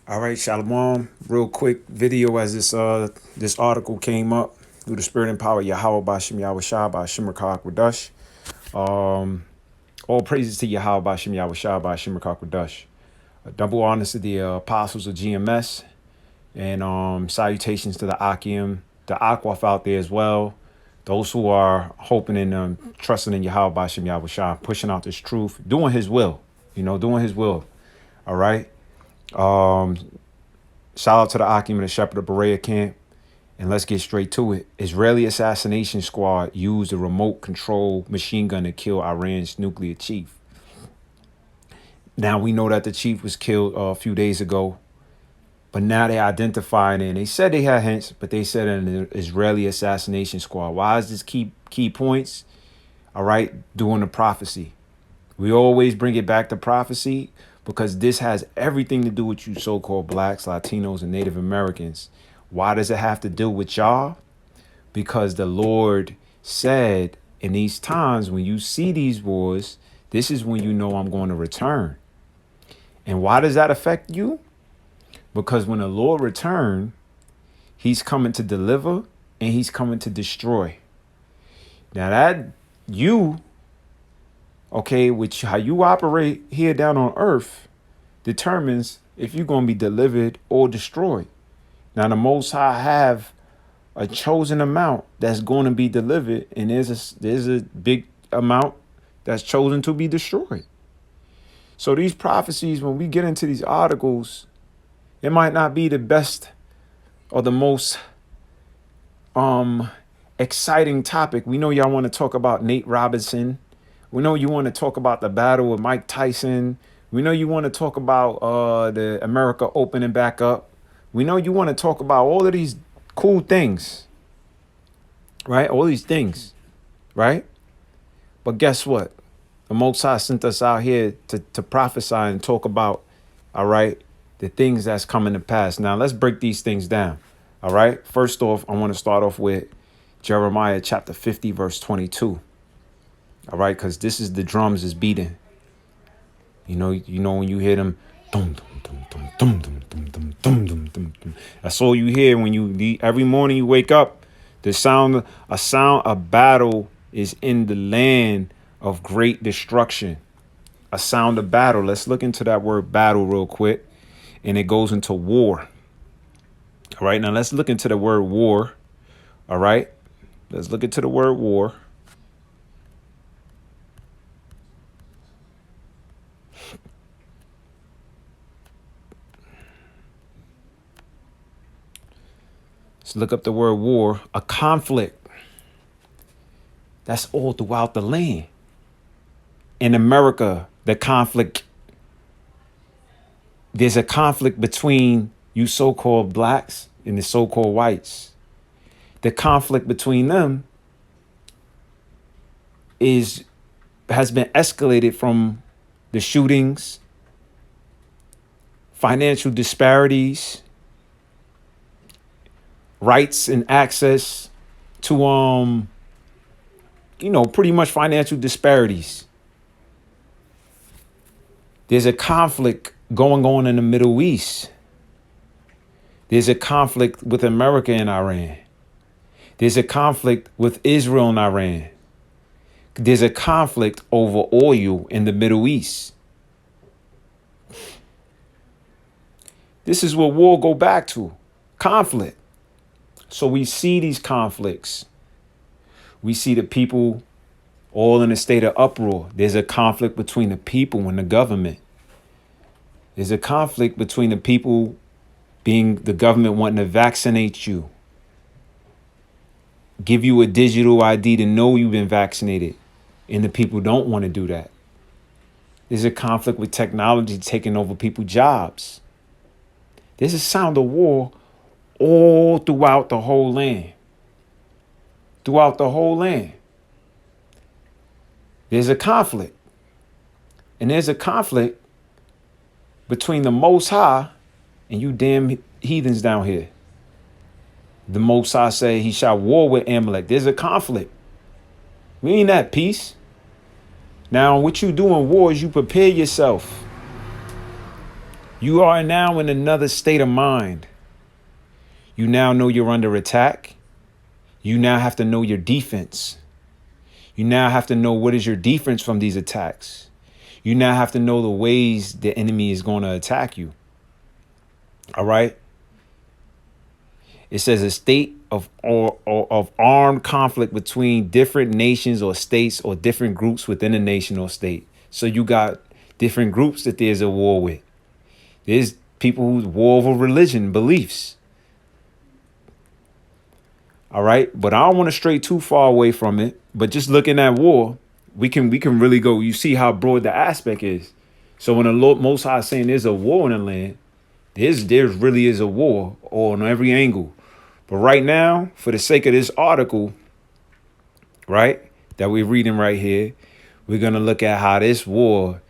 All right, Shalom. Real quick video as this article came up through the spirit and power of Yahweh Bashim Yahweh Shah Bashim Rakakwadash. Um, all praises to Yahweh Bashim Yahweh Shah Bashim Rakakwadash. A double honors to the apostles of GMS and salutations to the Akim, the Akwaf out there as well. Those who are hoping and trusting in Yahweh Bashim Yahweh Shah, pushing out this truth, doing His will. Doing His will. All right. Um, Shout out to the Akim and the Shepherd of Berea camp. And let's get straight to it. Israeli assassination squad used a remote control machine gun to kill Iran's nuclear chief. Now we know that the chief was killed a few days ago, but now they identified it. And they said they had hints, but they said an Israeli assassination squad. Why is this key points? All right, doing the prophecy. We always bring it back to prophecy because this has everything to do with you so-called blacks, Latinos, and Native Americans. Why does it have to do with y'all? Because the Lord said in these times, when you see these wars, this is when you know I'm going to return. And why does that affect you? Because when the Lord return, He's coming to deliver and He's coming to destroy. Now that you, okay, which how you operate here down on earth determines if you're going to be delivered or destroyed. Now, the Most High have a chosen amount that's going to be delivered, and there's a big amount that's chosen to be destroyed. So these prophecies, when we get into these articles, it might not be the best or the most exciting topic. We know y'all want to talk about Nate Robinson. We know you want to talk about the battle with Mike Tyson. We know you want to talk about the America opening back up. We know you want to talk about all of these cool things, right? All these things, right? But guess what? The Most High sent us out here to prophesy and talk about, all right, the things that's coming to pass. Now, let's break these things down, all right? First off, I want to start off with Jeremiah chapter 50, verse 22. All right, because this is the drums is beating. You know when you hear them, dum dum dum dum dum dum dum dum dum dum dum. That's all you hear when you every morning you wake up. The sound of battle is in the land of great destruction. A sound of battle. Let's look into that word battle real quick, and it goes into war. All right, now let's look into the word war. All right, let's look into the word war. Let's look up the word war, a conflict. That's all throughout the land. In America, the conflict, there's a conflict between you so-called blacks and the so-called whites. The conflict between them has been escalated from the shootings, financial disparities, rights and access to pretty much financial disparities. There's a conflict going on in the Middle East. There's a conflict with America and Iran. There's a conflict with Israel and Iran. There's a conflict over oil in the Middle East. This is what war go back to, conflict. So we see these conflicts. We see the people all in a state of uproar. There's a conflict between the people and the government. There's a conflict between the people being the government wanting to vaccinate you, give you a digital ID to know you've been vaccinated, and the people don't want to do that. There's a conflict with technology taking over people's jobs. There's a sound of war all throughout the whole land. Throughout the whole land. There's a conflict. And there's a conflict between the Most High and you damn heathens down here. The Most High say he shall war with Amalek. There's a conflict. We ain't at peace. Now, what you do in war is you prepare yourself. You are now in another state of mind. You now know you're under attack. You now have to know your defense. You now have to know what is your defense from these attacks. You now have to know the ways the enemy is going to attack you. All right. It says a state of armed conflict between different nations or states or different groups within a nation or state. So you got different groups that there's a war with. There's people who's war over religion, beliefs. All right. But I don't want to stray too far away from it. But just looking at war, we can really go. You see how broad the aspect is. So when the Lord Most High is saying there's a war in the land, there really is a war on every angle. But right now, for the sake of this article, right, that we're reading right here, we're going to look at how this war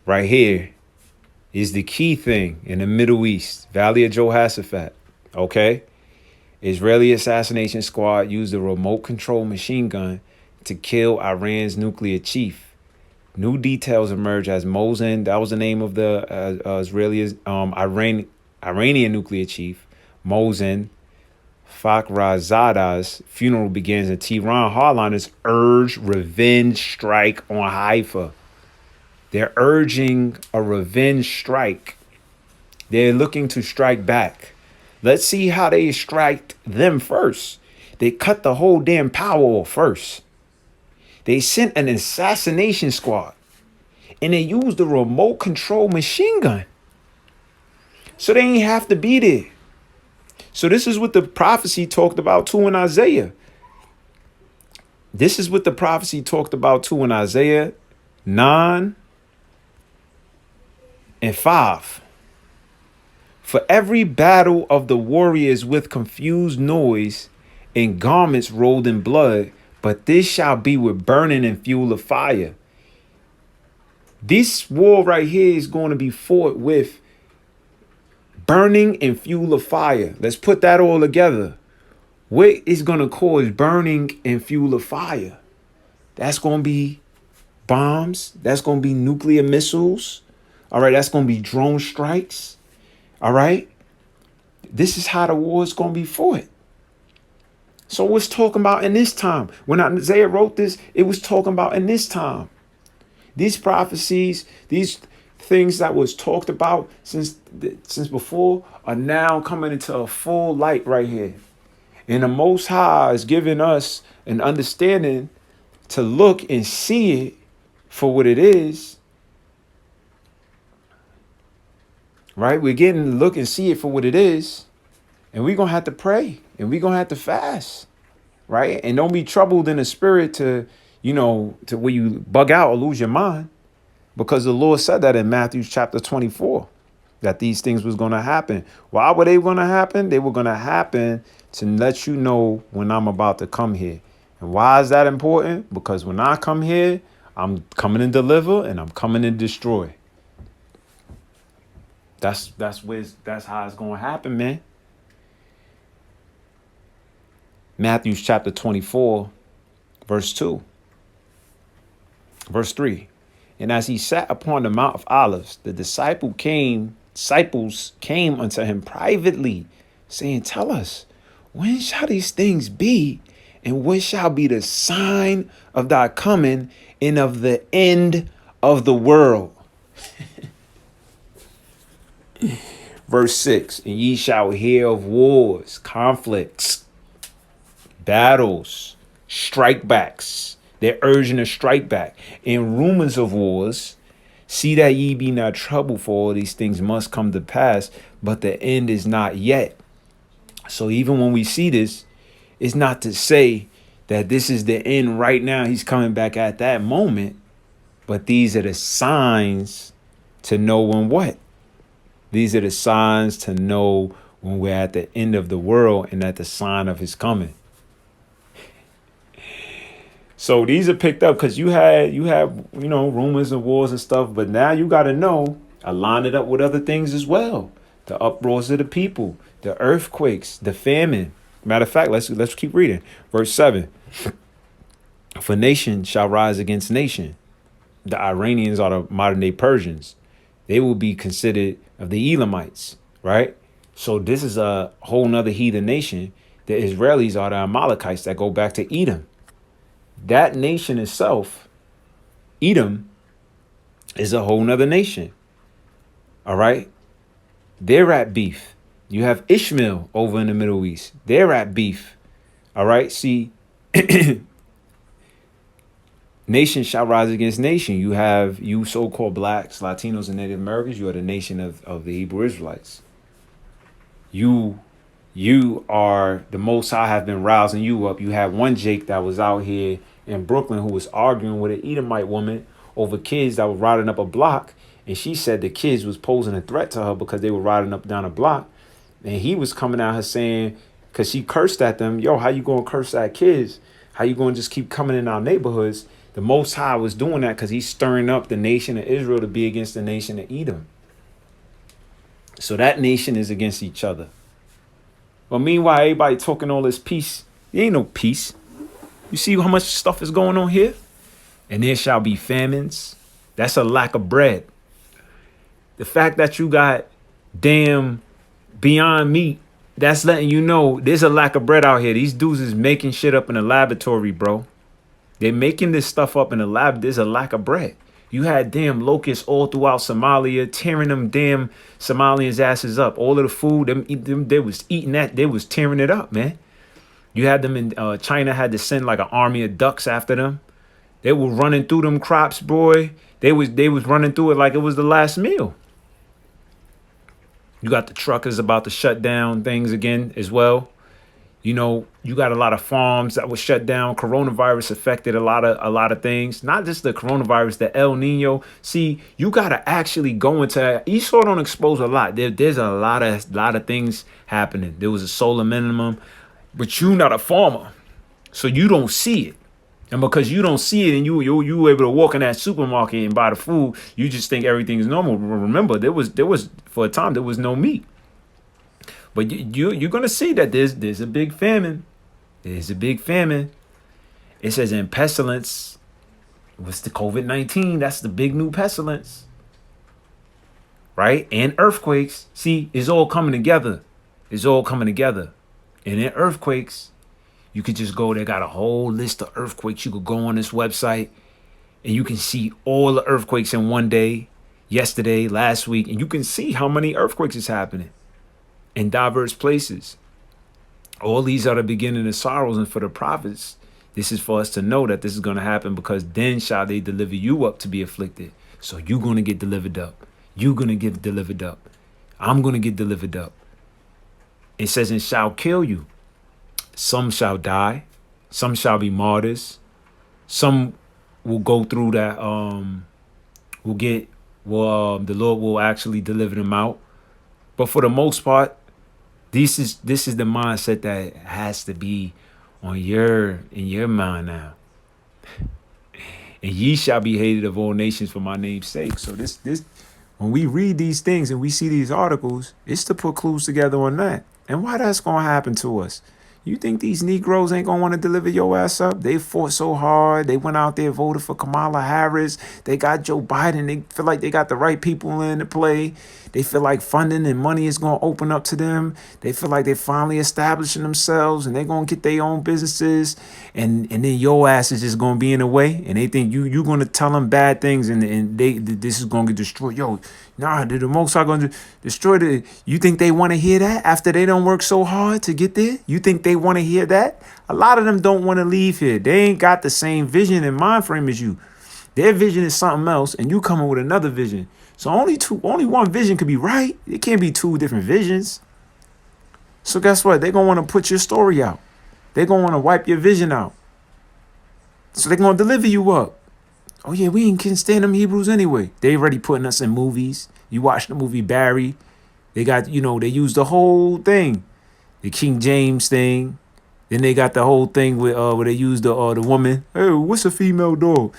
right here is the key thing in the Middle East, Valley of Jehoshaphat. Okay. Israeli assassination squad used a remote control machine gun to kill Iran's nuclear chief. New details emerge as Mohsen, that was the name of the Iranian nuclear chief, Mohsen Fakhrizadeh's funeral begins, and Tehran hardliners urge revenge strike on Haifa. They're urging a revenge strike. They're looking to strike back. Let's see how they strike them first. They cut the whole damn power off first. They sent an assassination squad, and they used a remote control machine gun. So they ain't have to be there. So this is what the prophecy talked about too in Isaiah. This is what the prophecy talked about too in Isaiah 9 and 5. For every battle of the warriors with confused noise and garments rolled in blood, but this shall be with burning and fuel of fire. This war right here is going to be fought with burning and fuel of fire. Let's put that all together. What is going to cause burning and fuel of fire? That's going to be bombs. That's going to be nuclear missiles. All right. That's going to be drone strikes. All right. This is how the war is going to be fought. So what's talking about in this time? When Isaiah wrote this, it was talking about in this time. These prophecies, these things that was talked about since before are now coming into a full light right here. And the Most High is giving us an understanding to look and see it for what it is. Right? We're getting to look and see it for what it is. And we're going to have to pray. And we're going to have to fast. Right? And don't be troubled in the spirit to where you bug out or lose your mind. Because the Lord said that in Matthew chapter 24, that these things was going to happen. Why were they going to happen? They were going to happen to let you know when I'm about to come here. And why is that important? Because when I come here, I'm coming to deliver and I'm coming to destroy. That's how it's going to happen, man. Matthew chapter 24, verse 2. Verse 3. And as he sat upon the Mount of Olives, the disciples came unto him privately, saying, Tell us, when shall these things be? And what shall be the sign of thy coming and of the end of the world? Verse 6. And ye shall hear of wars, conflicts, battles, strikebacks. They're urging a strike back. And rumors of wars. See that ye be not troubled, for all these things must come to pass, but the end is not yet. So even when we see this, it's not to say that this is the end right now. He's coming back at that moment. But these are the signs to know when what? These are the signs to know when we're at the end of the world and at the sign of his coming. So these are picked up because you have rumors of wars and stuff, but now you got to know, align it up with other things as well. The uproars of the people, the earthquakes, the famine. Matter of fact, let's keep reading. Verse 7. For nation shall rise against nation. The Iranians are the modern day Persians. They will be considered of the Elamites, right? So this is a whole nother heathen nation. The Israelis are the Amalekites that go back to Edom. That nation itself, Edom, is a whole nother nation. All right. They're at beef. You have Ishmael over in the Middle East. They're at beef. All right. See, nation shall rise against nation. You have you so-called blacks, Latinos, and Native Americans. You are the nation of the Hebrew Israelites. You are the Most High have been rousing you up. You had one Jake that was out here in Brooklyn who was arguing with an Edomite woman over kids that were riding up a block. And she said the kids was posing a threat to her because they were riding up down a block. And he was coming at her saying, because she cursed at them, yo, how you going to curse at kids? How you going to just keep coming in our neighborhoods? The Most High was doing that because he's stirring up the nation of Israel to be against the nation of Edom. So that nation is against each other. But meanwhile, everybody talking all this peace. There ain't no peace. You see how much stuff is going on here? And there shall be famines. That's a lack of bread. The fact that you got damn Beyond Meat, that's letting you know there's a lack of bread out here. These dudes is making shit up in the laboratory, bro. They're making this stuff up in the lab. There's a lack of bread. You had damn locusts all throughout Somalia, tearing them damn Somalians' asses up. All of the food, they was eating that. They was tearing it up, man. You had them in China had to send like an army of ducks after them. They were running through them crops, boy. They was running through it like it was the last meal. You got the truckers about to shut down things again as well. You know, you got a lot of farms that were shut down. Coronavirus affected a lot of things. Not just the coronavirus, the El Nino. See, you gotta actually go into Esau don't expose a lot. There's a lot of things happening. There was a solar minimum, but you're not a farmer, so you don't see it. And because you don't see it, and you able to walk in that supermarket and buy the food, you just think everything is normal. Remember, there was for a time there was no meat. But you're going to see that there's a big famine. There's a big famine. It says in pestilence. What's the COVID-19? That's the big new pestilence. Right? And earthquakes. See, it's all coming together. It's all coming together. And in earthquakes, you could just go. They got a whole list of earthquakes. You could go on this website and you can see all the earthquakes in one day, yesterday, last week. And you can see how many earthquakes is happening in diverse places. All these are the beginning of sorrows, and for the prophets, this is for us to know that this is going to happen, because then shall they deliver you up to be afflicted. So you're going to get delivered up. You're going to get delivered up. I'm going to get delivered up. It says, and shall kill you. Some shall die. Some shall be martyrs. Some will go through that. The Lord will actually deliver them out. But for the most part, this is the mindset that has to be in your mind now. And ye shall be hated of all nations for my name's sake. So this when we read these things and we see these articles, it's to put clues together on that. And why that's gonna happen to us. You think these Negroes ain't gonna want to deliver your ass up? They fought so hard. They went out there, voted for Kamala Harris. They got Joe Biden. They feel like they got the right people in to play. They feel like funding and money is gonna open up to them. They feel like they're finally establishing themselves and they're gonna get their own businesses. And then your ass is just gonna be in the way. And they think you're gonna tell them bad things and this is gonna get destroyed. Yo, nah, the Most High gonna destroy the. You think they want to hear that after they don't work so hard to get there? You think they want to hear that? A lot of them don't want to leave here. They ain't got the same vision and mind frame as you. Their vision is something else, and you coming with another vision. So only one vision could be right. It can't be two different visions. So guess what? They're gonna want to put your story out. They're gonna want to wipe your vision out. So they're gonna deliver you up. Oh yeah, we ain't can't stand them Hebrews anyway. They already putting us in movies. You watch the movie Barry. They got, they used the whole thing. The King James thing. Then they got the whole thing with where they used the woman. Hey, what's a female dog?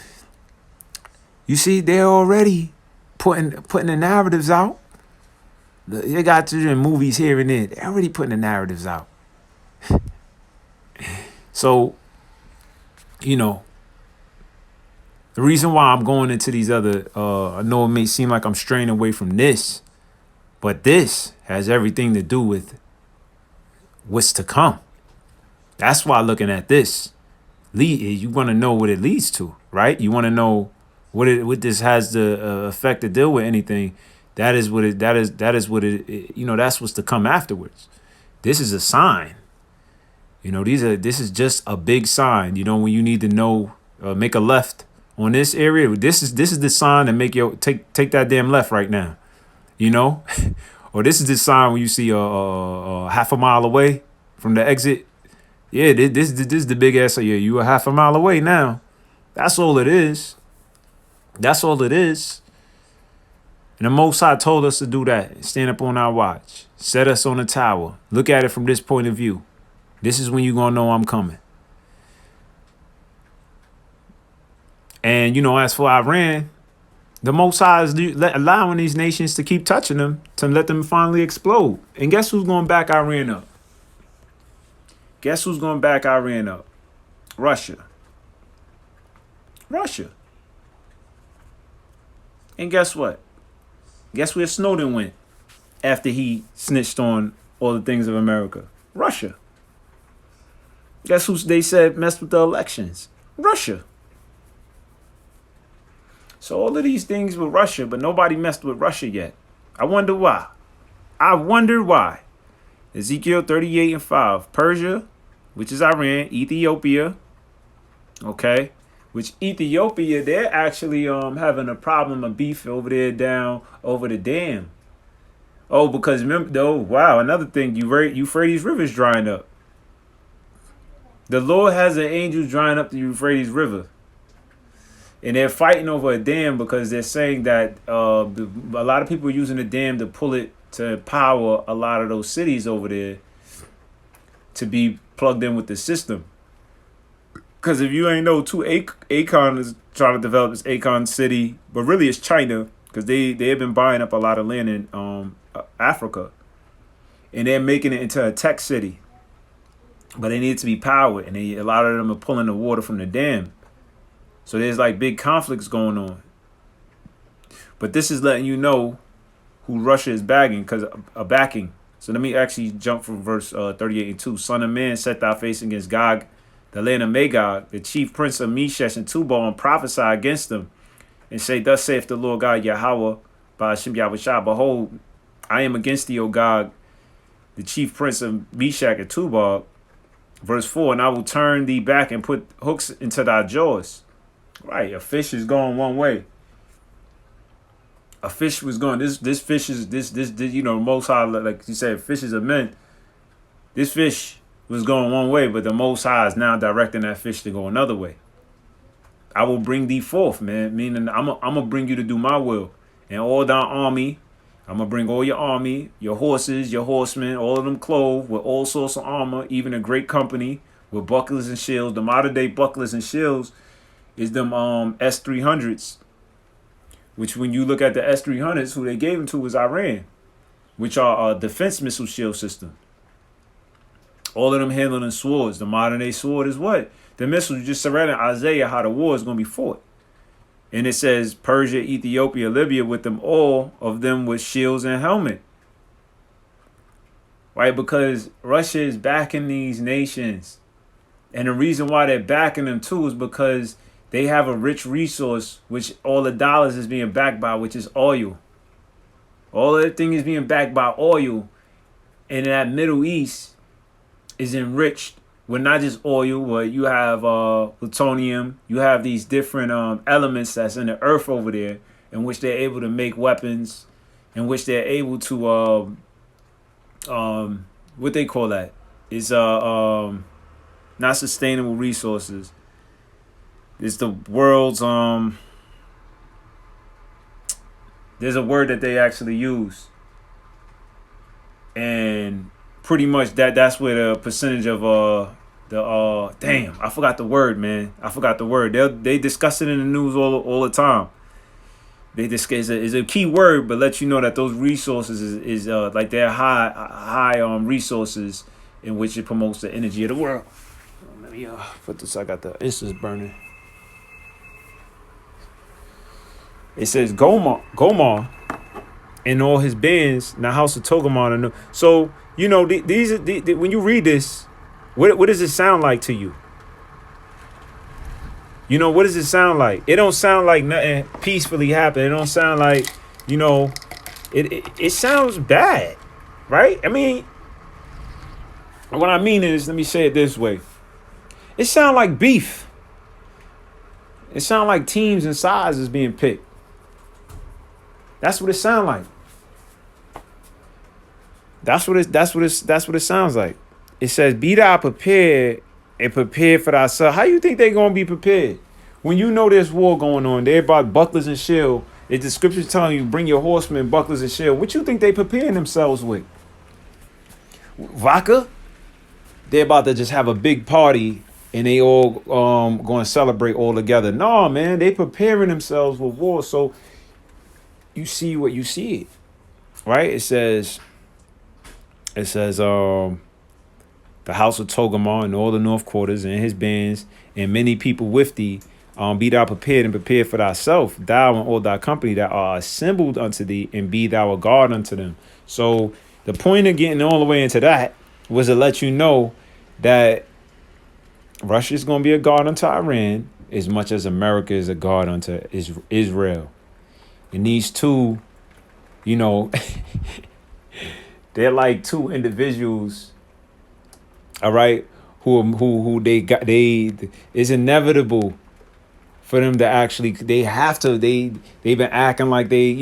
You see, they're already putting the narratives out. They got to in movies here and there. They're already putting the narratives out. So, The reason why I'm going into these other, I know it may seem like I'm straying away from this, but this has everything to do with what's to come. That's why looking at this, you want to know what it leads to, right? You want to know what this has the effect to deal with anything. That is what it. That's what's to come afterwards. This is a sign. This is just a big sign. When you need to know, make a left on this area. This is the sign to make your take that damn left right now. Or this is the sign when you see a half a mile away from the exit. Yeah, this is the big ass. Yeah, you a half a mile away now. That's all it is. That's all it is. And the Most High told us to do that. Stand up on our watch. Set us on the tower. Look at it from this point of view. This is when you're going to know I'm coming. And, as for Iran, the Most High is allowing these nations to keep touching them to let them finally explode. And guess who's going to back Iran up? Guess who's going to back Iran up? Russia. And guess what? Guess where Snowden went after he snitched on all the things of America? Russia. Guess who they said messed with the elections? Russia. So all of these things with Russia, but nobody messed with Russia yet. I wonder why. Ezekiel 38:5. Persia, which is Iran, Ethiopia, okay? Which Ethiopia, they're actually having a problem of beef over there down over the dam. Oh, because remember, another thing, Euphrates River's drying up. The Lord has an angel drying up the Euphrates River. And they're fighting over a dam because they're saying that a lot of people are using the dam to pull it to power a lot of those cities over there to be plugged in with the system. Because if you ain't know, too, Akon is trying to develop this Akon city, but really it's China because they have been buying up a lot of land in Africa, and they're making it into a tech city. But they need to be powered, and a lot of them are pulling the water from the dam. So there's like big conflicts going on. But this is letting you know who Russia is backing. So let me actually jump from verse 38:2. Son of man, set thy face against Gog, the land of Magog, the chief prince of Meshech and Tubal, and prophesy against them, and say, thus saith the Lord God Yahweh, by Hashem Yahushua, behold, I am against thee, O Gog, the chief prince of Meshech and Tubal. Verse 4, and I will turn thee back and put hooks into thy jaws. Right, a fish is going one way. A fish was going, this fish is, this Most High, like you said, fishes are men. This fish was going one way, but the Most High is now directing that fish to go another way. I will bring thee forth, man, meaning I'm going to bring you to do my will. And all thy army, I'm going to bring all your army, your horses, your horsemen, all of them clothed with all sorts of armor, even a great company with bucklers and shields. The modern day bucklers and shields is them S-300s, which when you look at the S-300s, who they gave them to was Iran, which are a defense missile shield system. All of them handling swords. The modern day sword is what? The missiles just surrounding Isaiah how the war is going to be fought. And it says Persia, Ethiopia, Libya, with them all of them with shields and helmet. Right? Because Russia is backing these nations. And the reason why they're backing them too is because they have a rich resource, which all the dollars is being backed by, which is oil. All everything is being backed by oil. And that Middle East is enriched with not just oil, but you have plutonium. You have these different elements that's in the earth over there, in which they're able to make weapons, in which they're able to what they call that is not sustainable resources. It's the world's there's a word that they actually use, and pretty much that's where the percentage of damn, I forgot the word, man. I forgot the word. They discuss it in the news all the time. They discuss it is a key word, but let you know that those resources is like they're high resources in which it promotes the energy of the world. Let me put this. I got the instance burning. It says Gomar and all his bands in the house of Togarmah. So you know these are when you read this, what does it sound like to you? You know, what does it sound like? It don't sound like nothing peacefully happened. It don't sound like, you know, it sounds bad, right? I mean, what I mean is, let me say it this way. It sounds like beef. It sounds like teams and sides is being picked. That's what it sounds like. That's what it sounds like. It says, be thou prepared and prepared for thyself. How you think they gonna be prepared? When you know there's war going on, they're about bucklers and shield. If the scripture's telling you, bring your horsemen, bucklers and shield, what you think they preparing themselves with? Vodka? They're about to just have a big party and they all going to celebrate all together. No, man, they preparing themselves with war. So you see what you see, right? It says the house of Togarmah and all the north quarters and his bands and many people with thee. Be thou prepared and prepared for thyself, thou and all thy company that are assembled unto thee, and be thou a guard unto them. So the point of getting all the way into that was to let you know that Russia is going to be a guard unto Iran as much as America is a guard unto Israel. And these two, you know, they're like two individuals, all right, who it's inevitable for them to actually, they've been acting like they've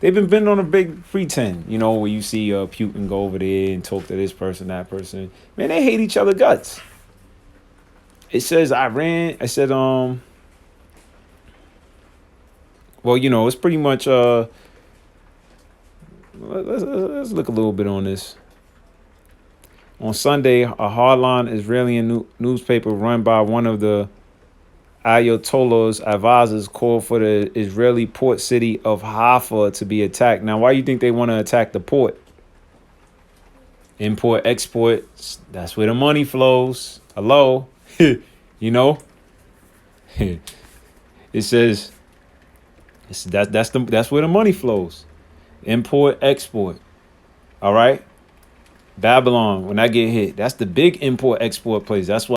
been on a big pretend, you know, where you see Putin go over there and talk to this person, that person. Man, they hate each other guts. It says Iran, I said, well, you know, it's pretty much, let's look a little bit on this. On Sunday, a hardline Israeli newspaper run by one of the Ayatollah's advisors called for the Israeli port city of Haifa to be attacked. Now, why do you think they want to attack the port? Import, export, that's where the money flows. Hello? You know? It says that's where the money flows. Import, export. All right? Babylon, when I get hit, that's the big import, export place. That's why